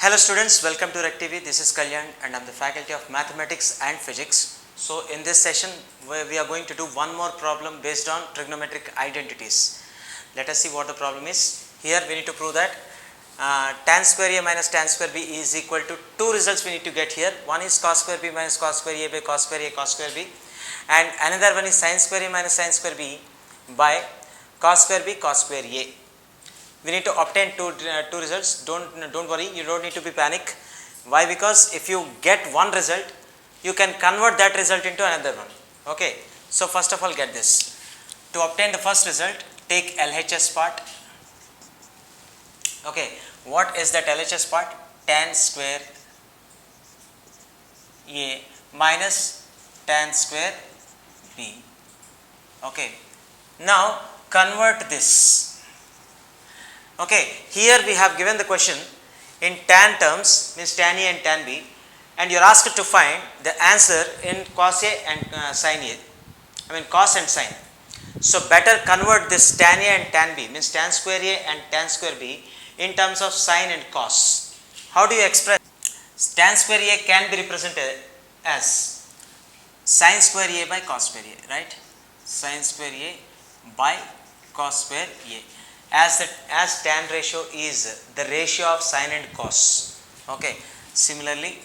Hello students, welcome to Rec TV. This is Kalyan and I am the faculty of Mathematics and Physics. So in this session we are going to do one more problem based on trigonometric identities. Let us see what the problem is. Here we need to prove that tan square A minus tan square B is equal to two results we need to get here. One is cos square B minus cos square A by cos square A cos square B, and another one is sin square A minus sin square B by cos square B cos square A. We need to obtain two results. Don't worry, you don't need to be panic. Why? Because if you get one result, you can convert that result into another one. Okay, so first of all get this. To obtain the first result, take LHS part. Okay, what is that LHS part? Tan square A minus tan square B. Okay, now convert this. Okay, here we have given the question in tan terms, means tan A and tan B, and you are asked to find the answer in cos A and sin A, cos and sin. So better convert this tan A and tan B, means tan square A and tan square B, in terms of sin and cos. How do you express? Tan square A can be represented as sin square A by cos square A, right? Sin square A by cos square A. As tan ratio is the ratio of sin and cos. Okay. Similarly,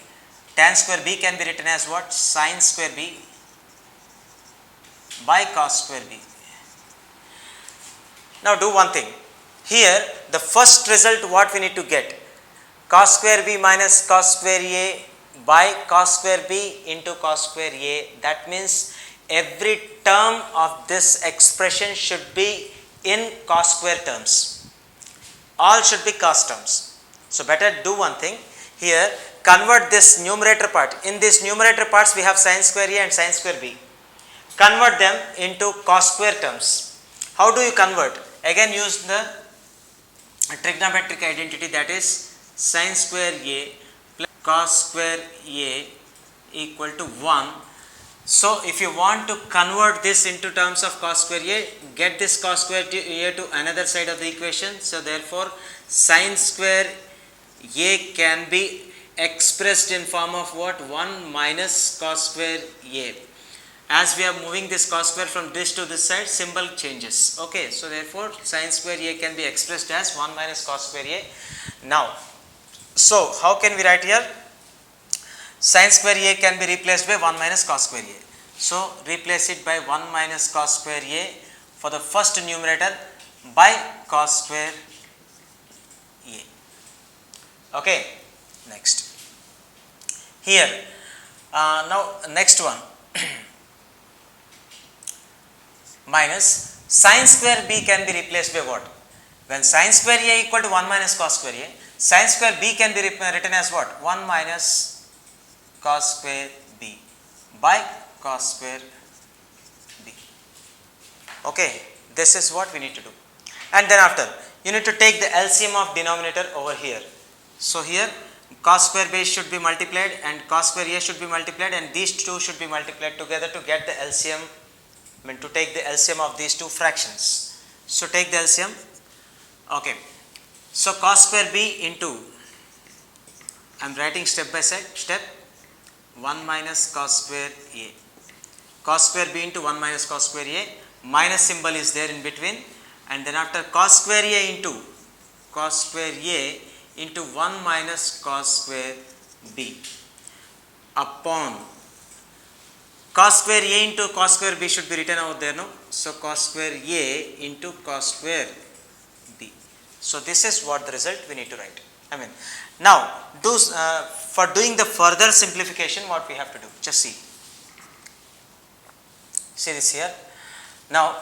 tan square B can be written as what? Sin square B by cos square B. Now do one thing. Here the first result what we need to get? Cos square B minus cos square A by cos square B into cos square A. That means every term of this expression should be in cos square terms. All should be cos terms. So better do one thing. Here convert this numerator part. In this numerator parts we have sin square A and sin square B. Convert them into cos square terms. How do you convert? Again use the trigonometric identity, that is sin square A plus cos square A equal to 1. So if you want to convert this into terms of cos square A, get this cos square A to another side of the equation. So therefore sin square A can be expressed in form of what? 1 minus cos square A. As we are moving this cos square from this to this side, symbol changes. Okay, so therefore sin square A can be expressed as 1 minus cos square A. Now, so how can we write here? Sin square A can be replaced by 1 minus cos square A. So replace it by 1 minus cos square A for the first numerator by cos square A. Okay, next. Here, now next one. Minus sin square B can be replaced by what? When sin square A equal to 1 minus cos square A, sin square B can be written as what? 1 minus cos square B by cos square B. Okay, this is what we need to do. And then after, you need to take the LCM of denominator over here. So here cos square B should be multiplied and cos square A should be multiplied, and these two should be multiplied together to get the LCM, to take the LCM of these two fractions. So take the LCM. Okay, so cos square B into, I am writing step by step, 1 minus cos square A. Cos square B into 1 minus cos square A, minus symbol is there in between, and then after cos square A into cos square A into 1 minus cos square B upon cos square A into cos square B should be written out there, no? So cos square A into cos square B. So this is what the result we need to write. Now for doing the further simplification, what we have to do, just see this here. Now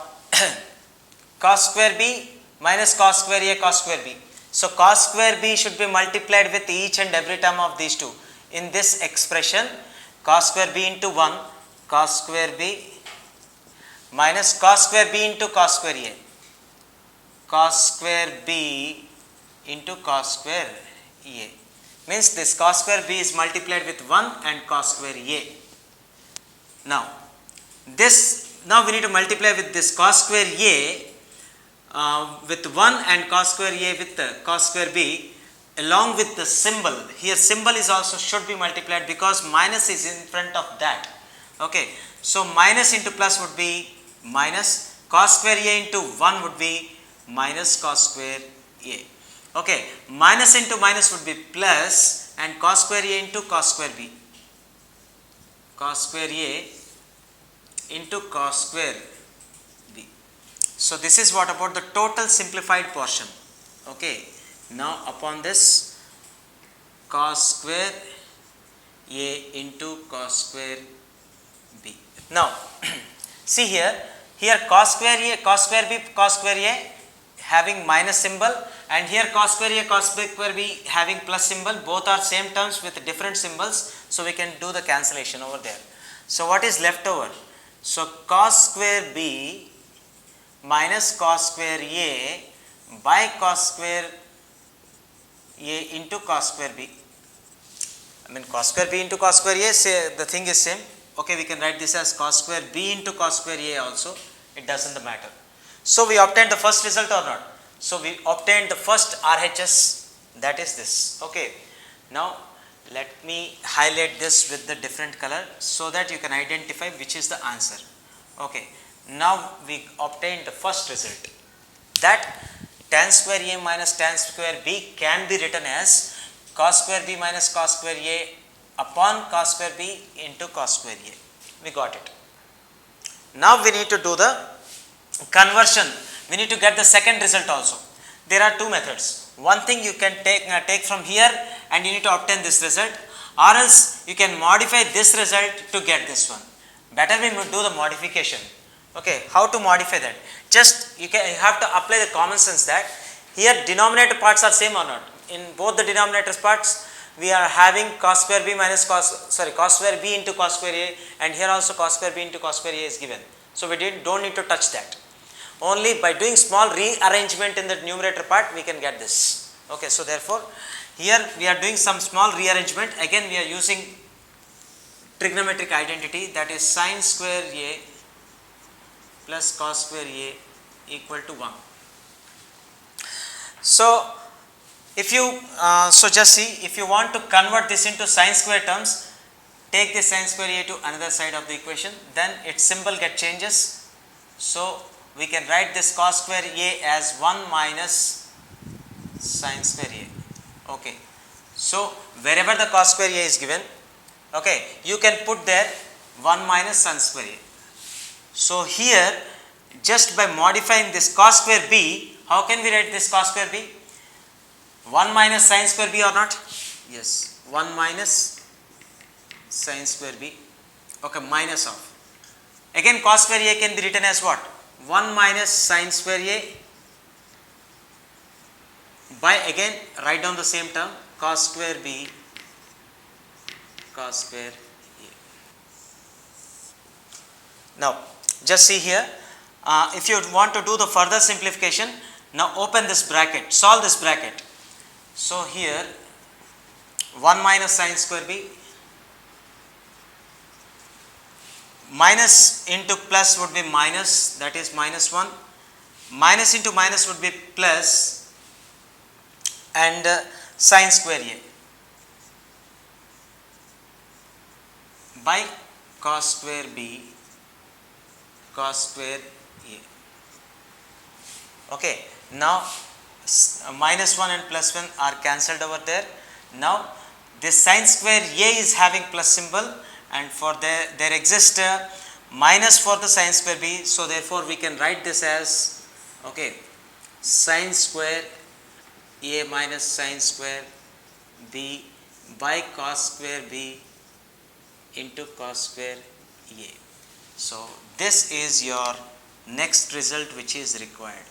cos square B minus cos square A cos square B. So cos square B should be multiplied with each and every term of these two. In this expression, cos square B into 1 cos square B minus cos square B into cos square A, cos square B into cos square A, means this cos square B is multiplied with 1 and cos square A. Now we need to multiply with this cos square A with 1 and cos square A with cos square B. along with the symbol, here symbol is also should be multiplied because minus is in front of that. Okay, so minus into plus would be minus, cos square a into 1 would be minus cos square a. Okay, minus into minus would be plus, and cos square a into cos square b, cos square a into cos square b. So this is what about the total simplified portion. Okay, now upon this, cos square a into cos square b. Now see here cos square a, cos square b, cos square a having minus symbol, and here cos square a, cos square b having plus symbol. Both are same terms with different symbols, so we can do the cancellation over there. So what is left over? So cos square b minus cos square a by cos square a into cos square b. I mean cos square b into cos square a, say the thing is same. Okay, we can write this as cos square b into cos square a also, it doesn't matter. So we obtained the first result or not? So we obtained the first RHS, that is this. Okay, now let me highlight this with the different color so that you can identify which is the answer. Okay, now we obtained the first result, that tan square a minus tan square b can be written as cos square b minus cos square a upon cos square b into cos square a. We got it. Now we need to do the conversion. We need to get the second result also. There are two methods. One thing you can take from here and you need to obtain this result, or else you can modify this result to get this one. Better we do the modification. Okay, how to modify that? Just you have to apply the common sense that here denominator parts are same or not. In both the denominators parts we are having cos square b minus cos square b into cos square a, and here also cos square b into cos square a is given. So we don't need to touch that. Only by doing small rearrangement in the numerator part we can get this. Okay, so therefore here we are doing some small rearrangement. Again we are using trigonometric identity, that is sin square a plus cos square a equal to 1. So if you just see, if you want to convert this into sin square terms, take this sin square a to another side of the equation, then its symbol changes. So we can write this cos square a as 1 minus sin square a. Okay, so wherever the cos square a is given, okay, you can put there 1 minus sin square a. So here just by modifying this cos square b, how can we write this cos square b? 1 minus sin square b or not? Yes, 1 minus sin square b. Okay, minus of. Again cos square a can be written as what? 1 minus sin square a by, again write down the same term, cos square b cos square a. Now just see here, if you want to do the further simplification, now open this bracket, solve this bracket. So here 1 minus sin square b minus into plus would be minus, that is minus 1, minus into minus would be plus, and sin square a by cos square b cos square a. Okay, now minus 1 and plus 1 are cancelled over there. Now this sin square a is having plus symbol, and for there exists a minus for the sin square b, so therefore we can write this as, okay, sin square a minus sin square b by cos square b into cos square a. So this is your next result which is required.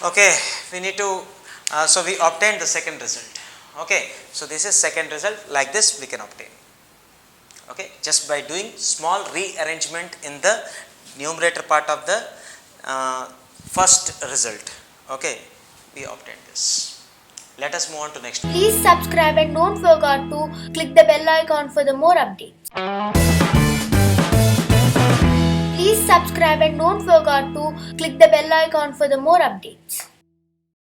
Okay, we need to so we obtained the second result. Okay, so this is second result, like this we can obtain. Okay, just by doing small rearrangement in the numerator part of the first result. Okay, we obtained this. Let us move on to next. Please subscribe and don't forget to click the bell icon for the more updates. Please subscribe and don't forget to click the bell icon for the more updates.